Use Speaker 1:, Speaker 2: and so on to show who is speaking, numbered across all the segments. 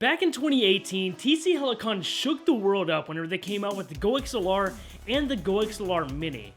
Speaker 1: Back in 2018, TC Helicon shook the world up whenever they came out with the GoXLR and the GoXLR Mini.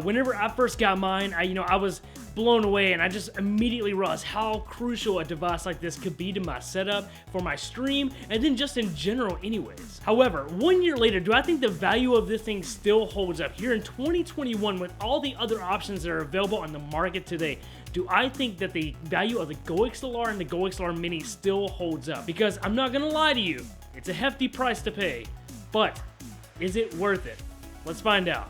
Speaker 1: Whenever I first got mine, I was blown away, and I just immediately realized how crucial a device like this could be to my setup, for my stream, and then just in general anyways. However, 1 year later, do I think the value of this thing still holds up? Here in 2021, with all the other options that are available on the market today, do I think that the value of the GoXLR and the GoXLR Mini still holds up? Because I'm not gonna lie to you, it's a hefty price to pay, but is it worth it? Let's find out.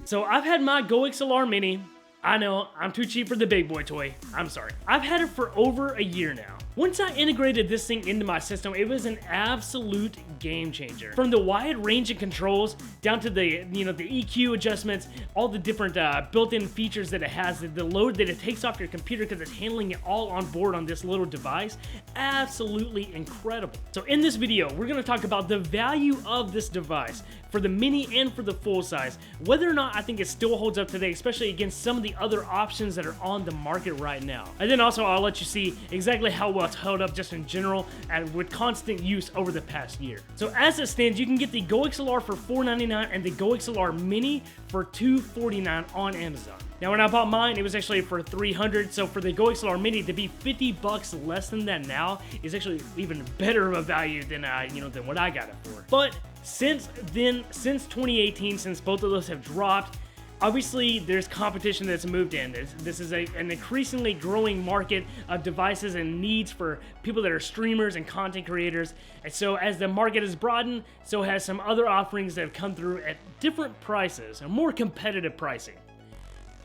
Speaker 1: So I've had my GoXLR Mini. I know, I'm too cheap for the big boy toy. I'm sorry. I've had it for over a year now. Once I integrated this thing into my system, it was an absolute game changer. From the wide range of controls down to the EQ adjustments, all the different built-in features that it has, the load that it takes off your computer because it's handling it all on board on this little device, absolutely incredible. So in this video, we're gonna talk about the value of this device for the Mini and for the full size, whether or not I think it still holds up today, especially against some of the other options that are on the market right now. And then also I'll let you see exactly how well it's held up just in general and with constant use over the past year. So as it stands, you can get the GoXLR for $499 and the GoXLR Mini for $249 on Amazon. Now when I bought mine, it was actually for $300, so for the GoXLR Mini to be $50 less than that now is actually even better of a value than than what I got it for. But since 2018, since both of those have dropped, obviously there's competition that's moved in. This is an increasingly growing market of devices and needs for people that are streamers and content creators. And so as the market has broadened, so has some other offerings that have come through at different prices and more competitive pricing.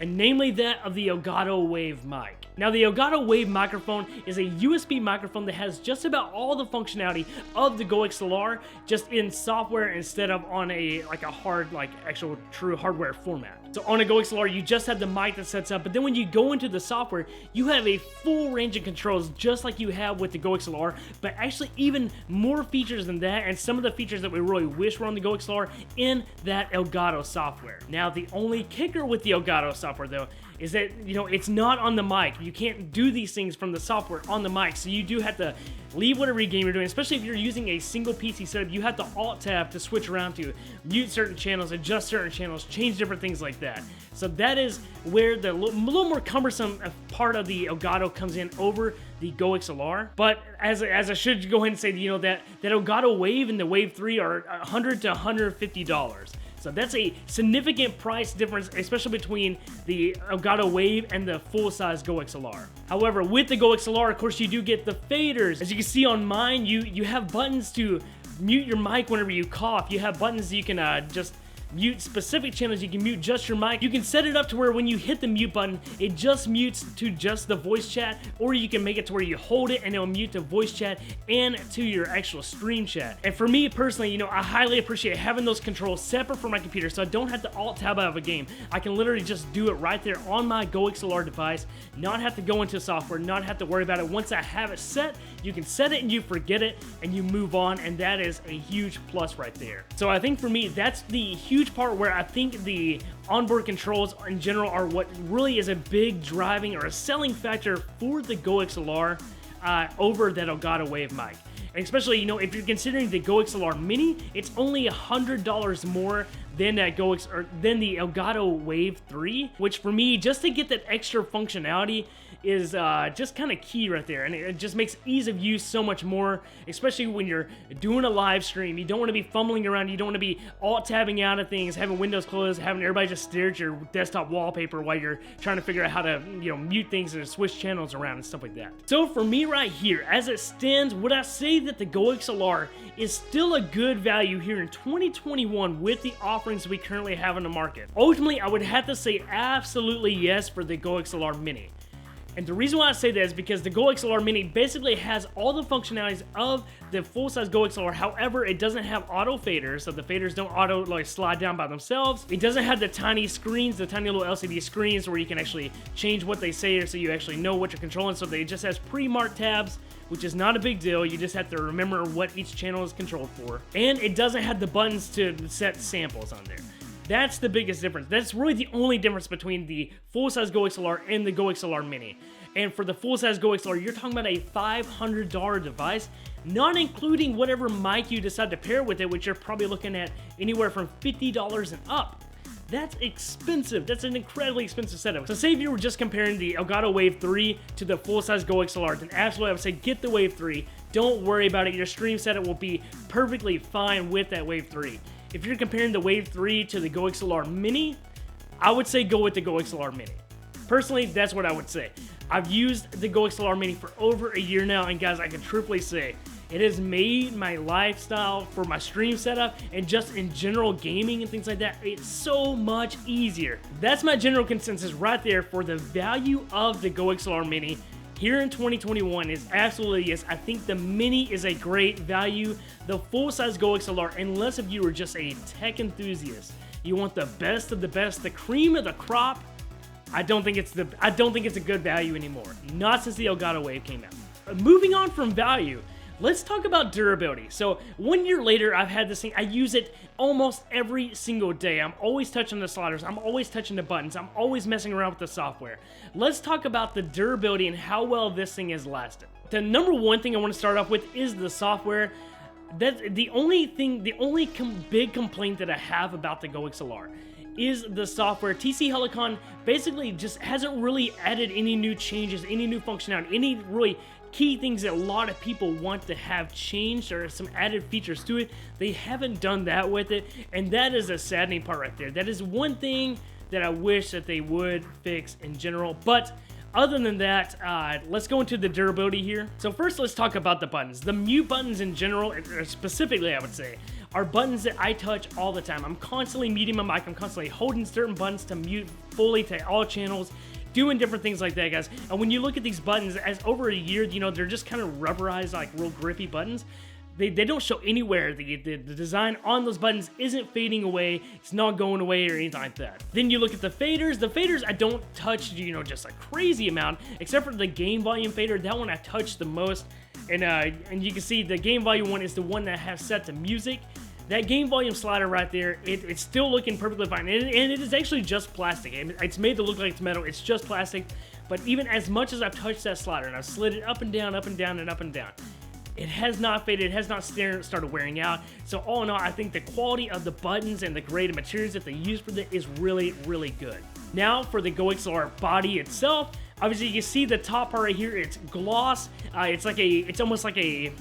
Speaker 1: And namely that of the Elgato Wave mic. Now the Elgato Wave microphone is a USB microphone that has just about all the functionality of the GoXLR, just in software instead of on a hard, actual true hardware format. So on a GoXLR, you just have the mic that sets up, but then when you go into the software, you have a full range of controls just like you have with the GoXLR, but actually even more features than that, and some of the features that we really wish were on the GoXLR in that Elgato software. Now the only kicker with the Elgato software though is that, it's not on the mic. You can't do these things from the software on the mic, so you do have to leave whatever game you're doing, especially if you're using a single PC setup. You have to Alt-Tab to switch around to mute certain channels, adjust certain channels, change different things like that. So that is where the little more cumbersome part of the Elgato comes in over the GoXLR. But as I should go ahead and say, that Elgato Wave and the Wave 3 are $100 to $150. So that's a significant price difference, especially between the Elgato Wave and the full-size GoXLR. However, with the GoXLR, of course, you do get the faders. As you can see on mine, you have buttons to mute your mic whenever you cough. You have buttons you can just mute specific channels. You can mute just your mic. You can set it up to where when you hit the mute button, it just mutes to just the voice chat, or you can make it to where you hold it and it'll mute to voice chat and to your actual stream chat. And for me personally, I highly appreciate having those controls separate from my computer, so I don't have to Alt-Tab out of a game. I can literally just do it right there on my GoXLR device, not have to go into software, not have to worry about it. Once I have it set, you can set it and you forget it and you move on, and that is a huge plus right there. So I think for me, that's the huge part where I think the onboard controls in general are what really is a big driving or a selling factor for the GoXLR over that Elgato Wave mic. And especially, if you're considering the GoXLR Mini, it's only $100 more than the Elgato Wave 3, which for me, just to get that extra functionality is just kind of key right there, and it just makes ease of use so much more, especially when you're doing a live stream. You don't want to be fumbling around, you don't want to be alt-tabbing out of things, having windows closed, having everybody just stare at your desktop wallpaper while you're trying to figure out how to mute things and switch channels around and stuff like that. So for me right here, as it stands, would I say that the GoXLR is still a good value here in 2021 with the offerings we currently have on the market? Ultimately, I would have to say absolutely yes for the GoXLR Mini. And the reason why I say that is because the GoXLR Mini basically has all the functionalities of the full-size GoXLR. However, it doesn't have auto faders, so the faders don't auto slide down by themselves. It doesn't have the tiny screens, the tiny little LCD screens where you can actually change what they say so you actually know what you're controlling. So it just has pre-marked tabs, which is not a big deal. You just have to remember what each channel is controlled for. And it doesn't have the buttons to set samples on there. That's the biggest difference. That's really the only difference between the full-size GoXLR and the GoXLR Mini. And for the full-size GoXLR, you're talking about a $500 device, not including whatever mic you decide to pair with it, which you're probably looking at anywhere from $50 and up. That's expensive. That's an incredibly expensive setup. So say if you were just comparing the Elgato Wave 3 to the full-size GoXLR, then absolutely I would say get the Wave 3. Don't worry about it. Your stream setup will be perfectly fine with that Wave 3. If you're comparing the Wave 3 to the GoXLR Mini, I would say go with the GoXLR Mini. Personally, that's what I would say. I've used the GoXLR Mini for over a year now, and guys, I can truthfully say, it has made my lifestyle for my stream setup and just in general gaming and things like that, it's so much easier. That's my general consensus right there for the value of the GoXLR Mini here in 2021 is absolutely yes. I think the Mini is a great value. The full-size GoXLR, unless if you were just a tech enthusiast, you want the best of the best, the cream of the crop, I don't think it's a good value anymore. Not since the Elgato Wave came out. Moving on from value, let's talk about durability. So 1 year later, I've had this thing. I use it almost every single day. I'm always touching the sliders. I'm always touching the buttons. I'm always messing around with the software. Let's talk about the durability and how well this thing has lasted. The number one thing I want to start off with is the software. That's the only big complaint that I have about the GoXLR is the software. TC Helicon basically just hasn't really added any new changes, any new functionality, any really key things that a lot of people want to have changed or some added features to it. They haven't done that with it, and that is a saddening part right there. That is one thing that I wish that they would fix in general. But other than that, let's go into the durability here. So first, let's talk about the buttons. The mute buttons in general, or specifically I would say, are buttons that I touch all the time. I'm constantly muting my mic. I'm constantly holding certain buttons to mute fully to all channels, doing different things like that, guys. And when you look at these buttons, as over a year, you know, they're just kind of rubberized, like real grippy buttons. They don't show anywhere. The design on those buttons isn't fading away. It's not going away or anything like that. Then you look at the faders. The faders I don't touch, you know, just a crazy amount, except for the game volume fader. That one I touch the most. And you can see the game volume one is the one that I have set to music. That game volume slider right there, it's still looking perfectly fine. And it is actually just plastic. It's made to look like it's metal. It's just plastic. But even as much as I've touched that slider and I've slid it up and down, up and down, and up and down, it has not faded, it has not started wearing out. So all in all, I think the quality of the buttons and the grade of materials that they use for that is really, really good. Now for the GoXLR body itself, obviously you can see the top part right here, it's gloss. It's almost like a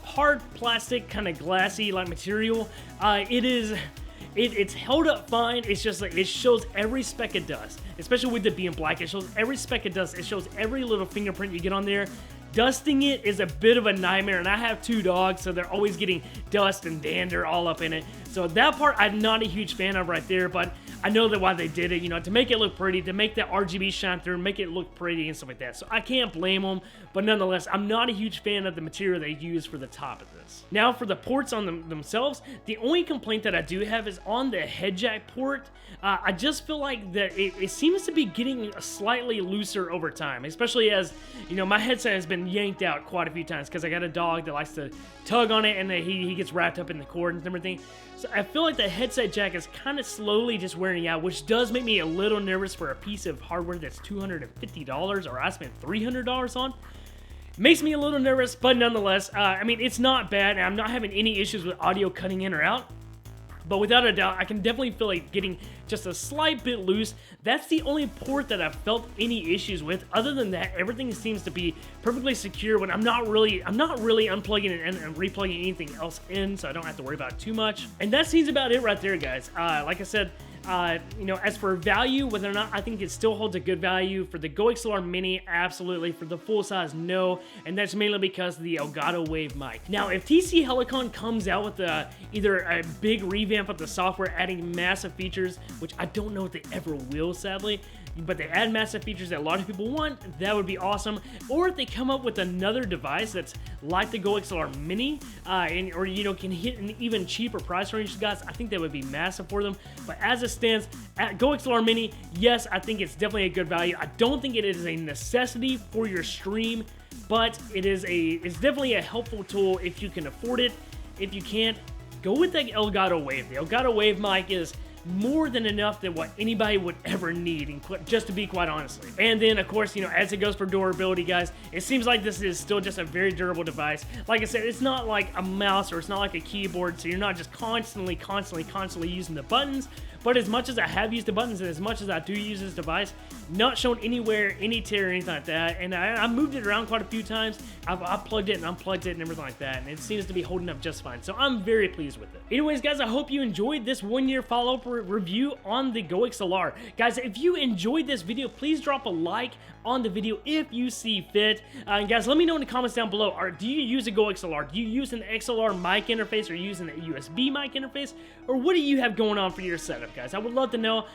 Speaker 1: hard plastic, kind of glassy like material. It's held up fine. It's just like it shows every speck of dust, especially with it being black. It shows every speck of dust. It shows every little fingerprint you get on there. Dusting it is a bit of a nightmare, and I have 2 dogs, so they're always getting dust and dander all up in it. So that part I'm not a huge fan of right there, but I know that why they did it, you know, to make it look pretty, to make that RGB shine through, make it look pretty and stuff like that. So I can't blame them, but nonetheless, I'm not a huge fan of the material they use for the top of this. Now for the ports on themselves, the only complaint that I do have is on the head jack port. I just feel like that it seems to be getting slightly looser over time, especially as, you know, my headset has been yanked out quite a few times because I got a dog that likes to tug on it and he gets wrapped up in the cord and everything. So I feel like the headset jack is kind of slowly just wearing out, which does make me a little nervous for a piece of hardware that's $250 or I spent $300 on. Makes me a little nervous, but nonetheless, I mean, it's not bad. I'm not having any issues with audio cutting in or out. But without a doubt, I can definitely feel like getting just a slight bit loose. That's the only port that I've felt any issues with. Other than that, everything seems to be perfectly secure when I'm not really unplugging it and replugging anything else in, so I don't have to worry about it too much. And that seems about it right there, guys. Like I said, you know, as for value, whether or not I think it still holds a good value for the GoXLR Mini, absolutely. For the full size, no, and that's mainly because of the Elgato Wave mic. Now, if TC Helicon comes out with either a big revamp of the software, adding massive features, which I don't know if they ever will, sadly, but they add massive features that a lot of people want, that would be awesome. Or if they come up with another device that's like the GoXLR Mini, or you know, can hit an even cheaper price range, guys, I think that would be massive for them. But as it stands, at GoXLR Mini, yes, I think it's definitely a good value. I don't think it is a necessity for your stream, but it's definitely a helpful tool if you can afford it. If you can't, go with the Elgato Wave. The Elgato Wave mic is more than enough than what anybody would ever need, and just to be quite honestly. And then, of course, you know, as it goes for durability, guys, it seems like this is still just a very durable device. Like I said, it's not like a mouse or it's not like a keyboard, so you're not just constantly using the buttons. But as much as I have used the buttons and as much as I do use this device, not shown anywhere any tear or anything like that. And I moved it around quite a few times. I've plugged it and unplugged it and everything like that, and it seems to be holding up just fine. So I'm very pleased with it. Anyways, guys, I hope you enjoyed this 1-year follow-up review on the GoXLR. Guys, if you enjoyed this video, please drop a like on the video if you see fit. And guys, let me know in the comments down below, do you use a GoXLR? Do you use an XLR mic interface, or using a USB mic interface? Or what do you have going on for your setup, guys? I would love to know.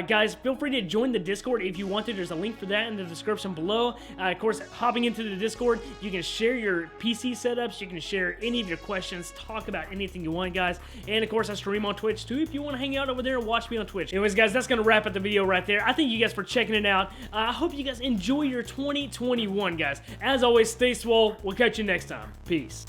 Speaker 1: Guys, feel free to join the Discord if you want to. There's a link for that in the description below. Of course, hopping into the Discord, you can share your PC setups, you can share any of your questions, talk about anything you want, guys. And of course, I stream on Twitch too if you want to hang out over there and watch me on Twitch. Anyways, guys, that's going to wrap up the video right there. I thank you guys for checking it out. I hope you guys enjoy your 2021, guys. As always, stay swole. We'll catch you next time. Peace.